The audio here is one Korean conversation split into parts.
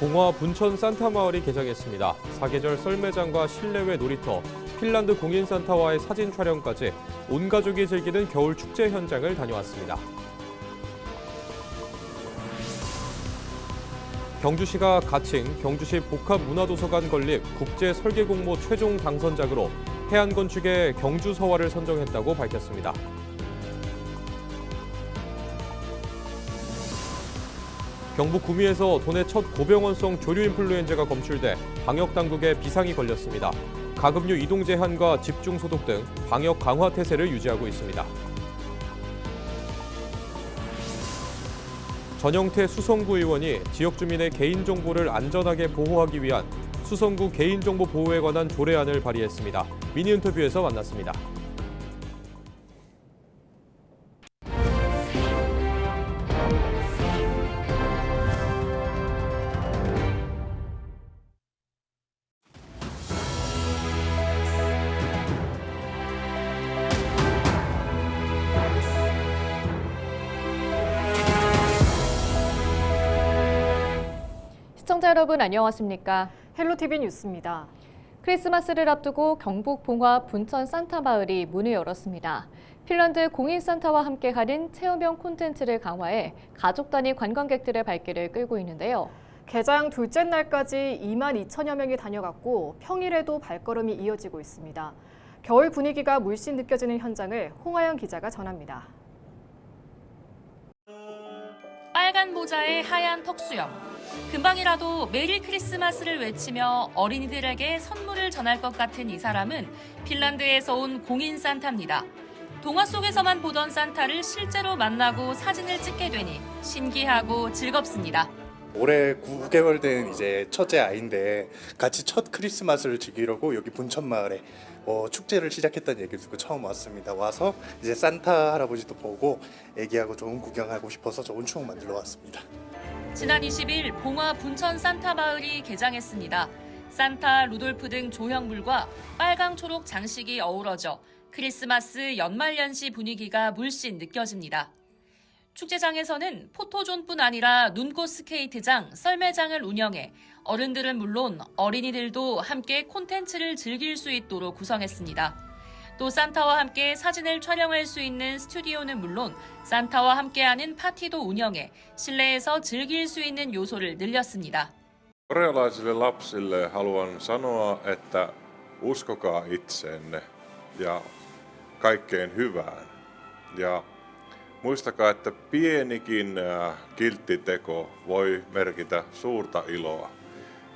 봉화 분천 산타마을이 개장했습니다. 사계절 썰매장과 실내외 놀이터, 핀란드 공인 산타와의 사진 촬영까지 온 가족이 즐기는 겨울 축제 현장을 다녀왔습니다. 경주시가 가칭 경주시 복합문화도서관 건립 국제설계공모 최종 당선작으로 해안건축의 경주서화를 선정했다고 밝혔습니다. 경북 구미에서 도내 첫 고병원성 조류 인플루엔자가 검출돼 방역당국에 비상이 걸렸습니다. 가금류 이동 제한과 집중 소독 등 방역 강화 태세를 유지하고 있습니다. 전영태 수성구 의원이 지역 주민의 개인정보를 안전하게 보호하기 위한 수성구 개인정보 보호에 관한 조례안을 발의했습니다. 미니 인터뷰에서 만났습니다. 시청자 여러분 안녕하십니까? 헬로티비 뉴스입니다. 크리스마스를 앞두고 경북 봉화 분천 산타마을이 문을 열었습니다. 핀란드 공인 산타와 함께하는 체험형 콘텐츠를 강화해 가족 단위 관광객들의 발길을 끌고 있는데요. 개장 둘째 날까지 2만 2천여 명이 다녀갔고 평일에도 발걸음이 이어지고 있습니다. 겨울 분위기가 물씬 느껴지는 현장을 홍하영 기자가 전합니다. 빨간 모자에 하얀 턱수염. 금방이라도 메리 크리스마스를 외치며 어린이들에게 선물을 전할 것 같은 이 사람은 핀란드에서 온 공인 산타입니다. 동화 속에서만 보던 산타를 실제로 만나고 사진을 찍게 되니 신기하고 즐겁습니다. 올해 9개월 된 이제 첫째 아이인데 같이 첫 크리스마스를 즐기려고 여기 분천마을에 축제를 시작했다는 얘기를 듣고 처음 왔습니다. 와서 이제 산타 할아버지도 보고 애기하고 좋은 구경하고 싶어서 좋은 추억 만들러 왔습니다. 지난 20일 봉화 분천 산타 마을이 개장했습니다. 산타, 루돌프 등 조형물과 빨강, 초록 장식이 어우러져 크리스마스 연말연시 분위기가 물씬 느껴집니다. 축제장에서는 포토존뿐 아니라 눈꽃 스케이트장, 썰매장을 운영해 어른들은 물론 어린이들도 함께 콘텐츠를 즐길 수 있도록 구성했습니다. 또 산타와 함께 사진을 촬영할 수 있는 스튜디오는 물론 산타와 함께하는 파티도 운영해 실내에서 즐길 수 있는 요소를 늘렸습니다. Korealaisille lapsille haluan sanoa, että uskokaa itseenne ja kaikkeen hyvään. Ja muistakaa, että pienikin kiltti teko voi merkitä suurta iloa.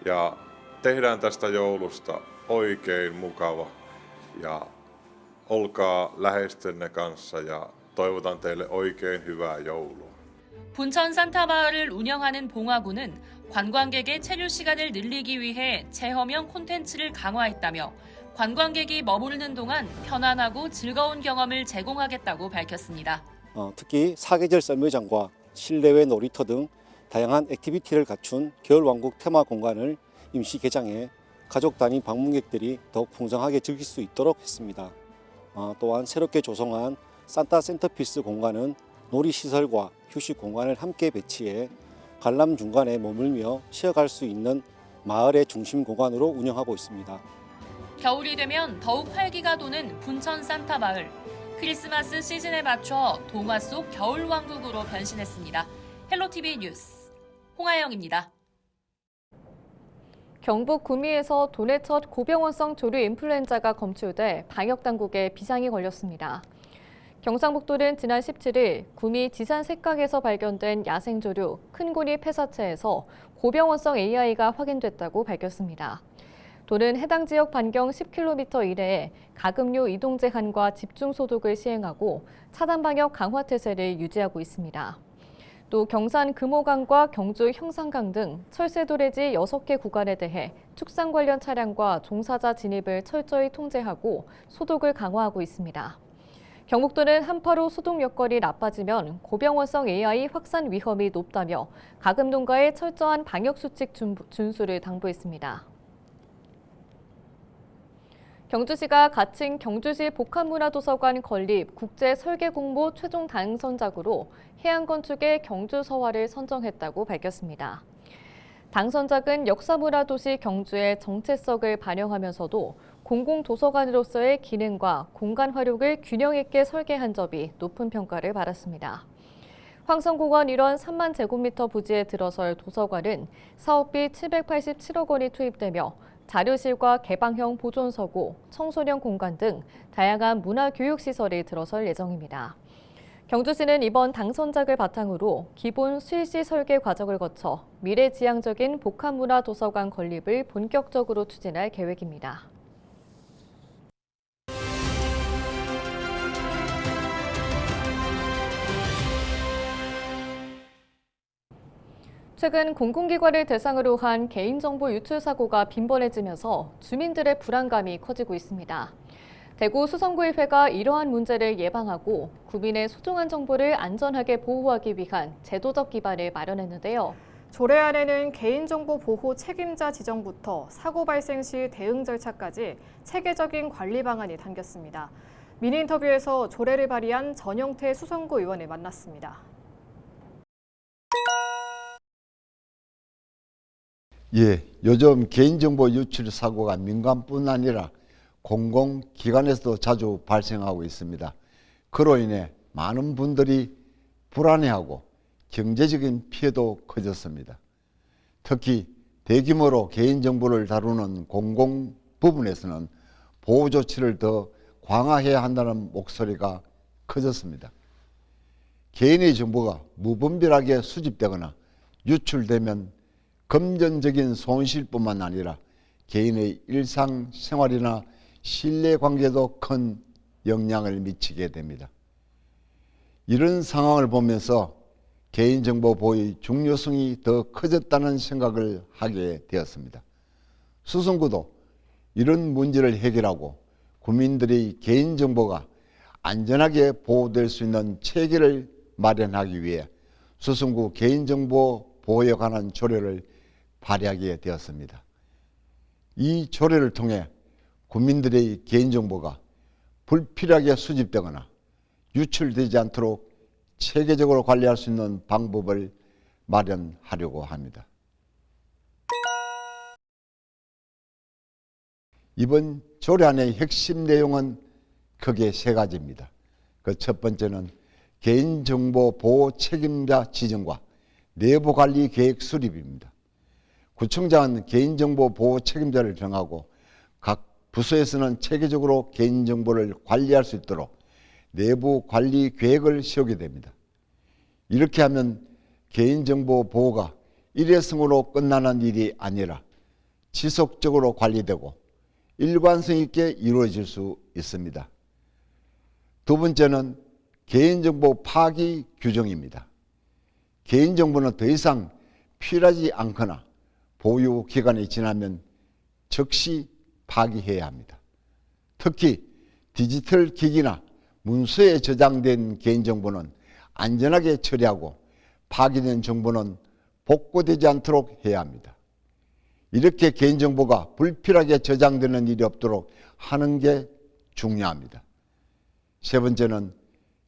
Ja tehdään tästä joulusta oikein mukava ja olkaa läheistenne kanssa ja toivotan teille oikein hyvää joulua. 분천 산타 마을을 운영하는 봉화구는 관광객의 체류 시간을 늘리기 위해 체험형 콘텐츠를 강화했다며 관광객이 머무르는 동안 편안하고 즐거운 경험을 제공하겠다고 밝혔습니다. 특히 사계절 썰매장과 실내외 놀이터 등 다양한 액티비티를 갖춘 겨울왕국 테마 공간을 임시 개장해 가족 단위 방문객들이 더욱 풍성하게 즐길 수 있도록 했습니다. 또한 새롭게 조성한 산타 센터피스 공간은 놀이시설과 휴식 공간을 함께 배치해 관람 중간에 머물며 쉬어갈 수 있는 마을의 중심 공간으로 운영하고 있습니다. 겨울이 되면 더욱 활기가 도는 분천 산타 마을. 크리스마스 시즌에 맞춰 동화 속 겨울왕국으로 변신했습니다. 헬로티비 뉴스 홍하영입니다. 경북 구미에서 도내 첫 고병원성 조류 인플루엔자가 검출돼 방역당국에 비상이 걸렸습니다. 경상북도는 지난 17일 구미 지산 색강에서 발견된 야생조류 큰고니 폐사체에서 고병원성 AI가 확인됐다고 밝혔습니다. 도는 해당 지역 반경 10km 이내에 가금류 이동 제한과 집중 소독을 시행하고 차단 방역 강화 태세를 유지하고 있습니다. 또 경산 금호강과 경주 형산강 등 철새 도래지 6개 구간에 대해 축산 관련 차량과 종사자 진입을 철저히 통제하고 소독을 강화하고 있습니다. 경북도는 한파로 소독 여건이 나빠지면 고병원성 AI 확산 위험이 높다며 가금농가의 철저한 방역 수칙 준수를 당부했습니다. 경주시가 가칭 경주시 복합문화도서관 건립 국제설계공모 최종 당선작으로 해안건축의 경주서화를 선정했다고 밝혔습니다. 당선작은 역사문화도시 경주의 정체성을 반영하면서도 공공도서관으로서의 기능과 공간 활용을 균형 있게 설계한 점이 높은 평가를 받았습니다. 황성공원 일원 3만 제곱미터 부지에 들어설 도서관은 사업비 787억 원이 투입되며 자료실과 개방형 보존서고, 청소년 공간 등 다양한 문화교육시설이 들어설 예정입니다. 경주시는 이번 당선작을 바탕으로 기본 실시 설계 과정을 거쳐 미래지향적인 복합문화도서관 건립을 본격적으로 추진할 계획입니다. 최근 공공기관을 대상으로 한 개인정보 유출 사고가 빈번해지면서 주민들의 불안감이 커지고 있습니다. 대구 수성구의회가 이러한 문제를 예방하고 국민의 소중한 정보를 안전하게 보호하기 위한 제도적 기반을 마련했는데요. 조례안에는 개인정보 보호 책임자 지정부터 사고 발생 시 대응 절차까지 체계적인 관리 방안이 담겼습니다. 미니인터뷰에서 조례를 발의한 전영태 수성구 의원을 만났습니다. 예, 요즘 개인정보 유출 사고가 민간뿐 아니라 공공기관에서도 자주 발생하고 있습니다. 그로 인해 많은 분들이 불안해하고 경제적인 피해도 커졌습니다. 특히 대규모로 개인정보를 다루는 공공 부분에서는 보호 조치를 더 강화해야 한다는 목소리가 커졌습니다. 개인의 정보가 무분별하게 수집되거나 유출되면 금전적인 손실뿐만 아니라 개인의 일상생활이나 신뢰관계도 큰 영향을 미치게 됩니다. 이런 상황을 보면서 개인정보 보호의 중요성이 더 커졌다는 생각을 하게 되었습니다. 수성구도 이런 문제를 해결하고 국민들의 개인정보가 안전하게 보호될 수 있는 체계를 마련하기 위해 수성구 개인정보 보호에 관한 조례를 발의하게 되었습니다. 이 조례를 통해 국민들의 개인정보가 불필요하게 수집되거나 유출되지 않도록 체계적으로 관리할 수 있는 방법을 마련하려고 합니다. 이번 조례안의 핵심 내용은 크게 세 가지입니다. 그 첫 번째는 개인정보 보호 책임자 지정과 내부관리 계획 수립입니다. 구청장은 개인정보 보호 책임자를 정하고 각 부서에서는 체계적으로 개인정보를 관리할 수 있도록 내부 관리 계획을 세우게 됩니다. 이렇게 하면 개인정보 보호가 일회성으로 끝나는 일이 아니라 지속적으로 관리되고 일관성 있게 이루어질 수 있습니다. 두 번째는 개인정보 파기 규정입니다. 개인정보는 더 이상 필요하지 않거나 보유 기간이 지나면 즉시 파기해야 합니다. 특히 디지털 기기나 문서에 저장된 개인정보는 안전하게 처리하고 파기된 정보는 복구되지 않도록 해야 합니다. 이렇게 개인정보가 불필요하게 저장되는 일이 없도록 하는 게 중요합니다. 세 번째는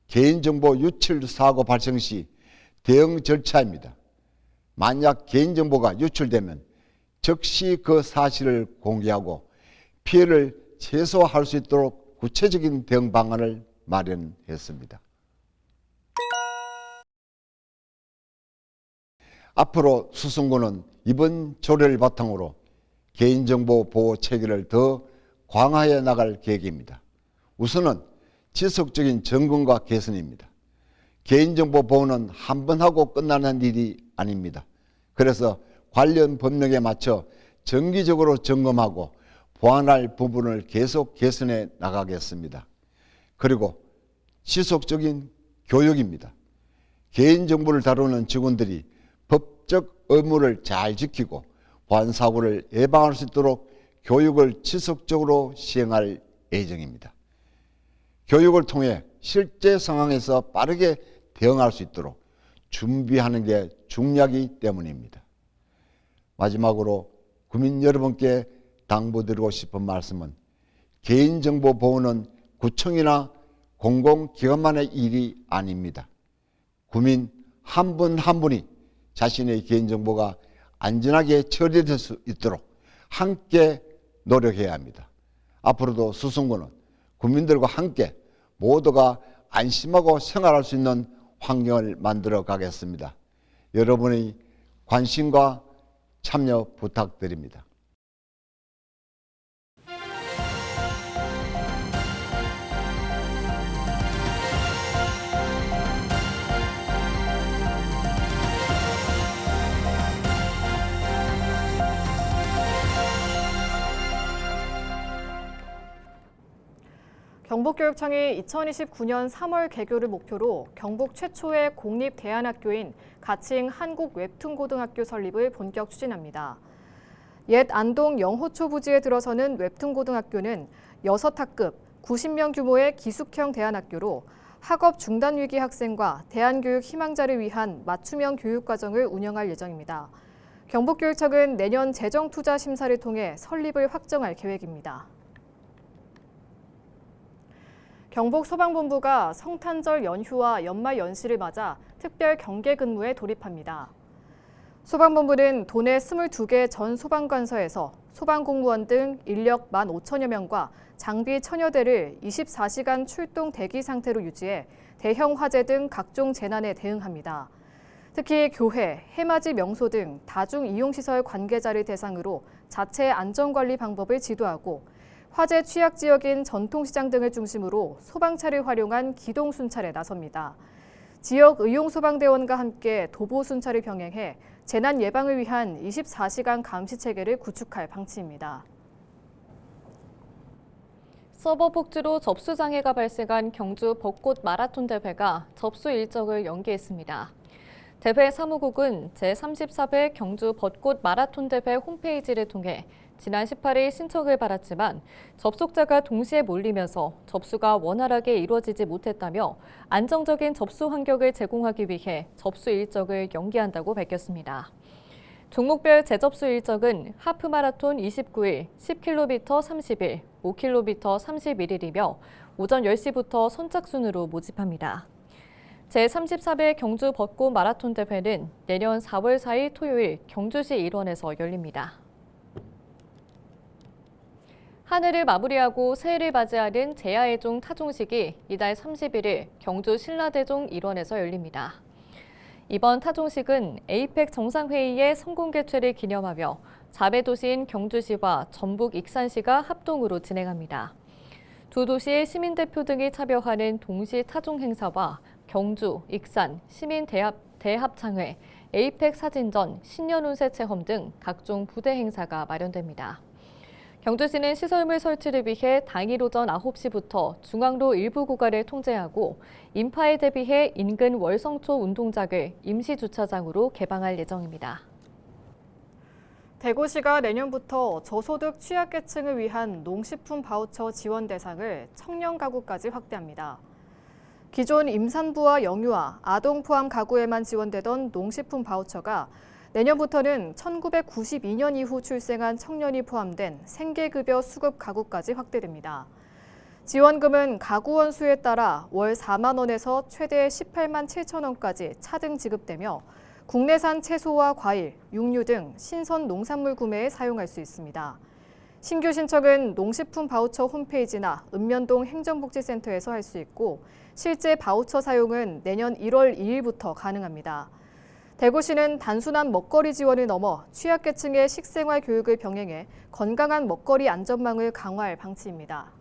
개인정보 유출 사고 발생 시 대응 절차입니다. 만약 개인정보가 유출되면 즉시 그 사실을 공개하고 피해를 최소화할 수 있도록 구체적인 대응 방안을 마련했습니다. 앞으로 수성구는 이번 조례를 바탕으로 개인정보 보호 체계를 더 강화해 나갈 계획입니다. 우선은 지속적인 점검과 개선입니다. 개인정보 보호는 한 번 하고 끝나는 일이 아닙니다. 그래서 관련 법령에 맞춰 정기적으로 점검하고 보완할 부분을 계속 개선해 나가겠습니다. 그리고 지속적인 교육입니다. 개인정보를 다루는 직원들이 법적 의무를 잘 지키고 보안 사고를 예방할 수 있도록 교육을 지속적으로 시행할 예정입니다. 교육을 통해 실제 상황에서 빠르게 대응할 수 있도록 준비하는 게 중요하기 때문입니다. 마지막으로 국민 여러분께 당부드리고 싶은 말씀은 개인정보 보호는 구청이나 공공기관만의 일이 아닙니다. 국민 한 분 한 분이 자신의 개인정보가 안전하게 처리될 수 있도록 함께 노력해야 합니다. 앞으로도 수성구는 국민들과 함께 모두가 안심하고 생활할 수 있는 환경을 만들어 가겠습니다. 여러분의 관심과 참여 부탁드립니다. 경북교육청이 2029년 3월 개교를 목표로 경북 최초의 공립대안학교인 가칭 한국웹툰고등학교 설립을 본격 추진합니다. 옛 안동 영호초 부지에 들어서는 웹툰고등학교는 6학급 90명 규모의 기숙형 대안학교로 학업 중단 위기 학생과 대안교육 희망자를 위한 맞춤형 교육과정을 운영할 예정입니다. 경북교육청은 내년 재정투자 심사를 통해 설립을 확정할 계획입니다. 경북소방본부가 성탄절 연휴와 연말 연시를 맞아 특별 경계 근무에 돌입합니다. 소방본부는 도내 22개 전 소방관서에서 소방공무원 등 인력 15,000여 명과 장비 1,000여 대를 24시간 출동 대기 상태로 유지해 대형 화재 등 각종 재난에 대응합니다. 특히 교회, 해맞이 명소 등 다중이용시설 관계자를 대상으로 자체 안전관리 방법을 지도하고 화재 취약 지역인 전통시장 등을 중심으로 소방차를 활용한 기동 순찰에 나섭니다. 지역 의용소방대원과 함께 도보 순찰을 병행해 재난 예방을 위한 24시간 감시 체계를 구축할 방침입니다. 서버 폭주로 접수 장애가 발생한 경주 벚꽃 마라톤 대회가 접수 일정을 연기했습니다. 대회 사무국은 제34회 경주 벚꽃 마라톤 대회 홈페이지를 통해 지난 18일 신청을 받았지만 접속자가 동시에 몰리면서 접수가 원활하게 이루어지지 못했다며 안정적인 접수 환경을 제공하기 위해 접수 일정을 연기한다고 밝혔습니다. 종목별 재접수 일정은 하프 마라톤 29일, 10km 30일, 5km 31일이며 오전 10시부터 선착순으로 모집합니다. 제34회 경주 벚꽃 마라톤 대회는 내년 4월 4일 토요일 경주시 일원에서 열립니다. 하늘을 마무리하고 새해를 맞이하는 제야의종 타종식이 이달 31일 경주 신라대종 일원에서 열립니다. 이번 타종식은 에이펙 정상회의의 성공 개최를 기념하며 자매도시인 경주시와 전북 익산시가 합동으로 진행합니다. 두 도시의 시민대표 등이 참여하는 동시 타종 행사와 경주, 익산, 시민대합창회, 에이펙 사진전, 신년운세 체험 등 각종 부대 행사가 마련됩니다. 경주시는 시설물 설치를 위해 당일 오전 9시부터 중앙로 일부 구간을 통제하고 인파에 대비해 인근 월성초 운동장을 임시주차장으로 개방할 예정입니다. 대구시가 내년부터 저소득 취약계층을 위한 농식품 바우처 지원 대상을 청년 가구까지 확대합니다. 기존 임산부와 영유아, 아동 포함 가구에만 지원되던 농식품 바우처가 내년부터는 1992년 이후 출생한 청년이 포함된 생계급여 수급 가구까지 확대됩니다. 지원금은 가구원 수에 따라 월 4만 원에서 최대 18만 7천 원까지 차등 지급되며 국내산 채소와 과일, 육류 등 신선 농산물 구매에 사용할 수 있습니다. 신규 신청은 농식품 바우처 홈페이지나 읍면동 행정복지센터에서 할 수 있고 실제 바우처 사용은 내년 1월 2일부터 가능합니다. 대구시는 단순한 먹거리 지원을 넘어 취약계층의 식생활 교육을 병행해 건강한 먹거리 안전망을 강화할 방침입니다.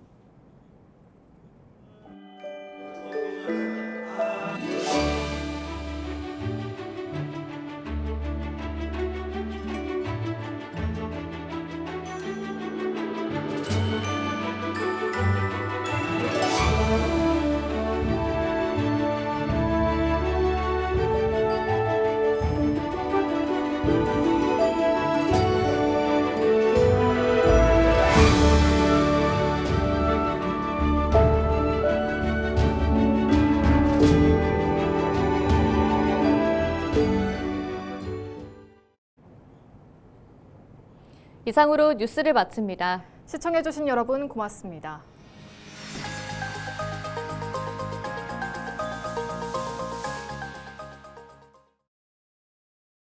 이상으로 뉴스를 마칩니다. 시청해주신 여러분 고맙습니다.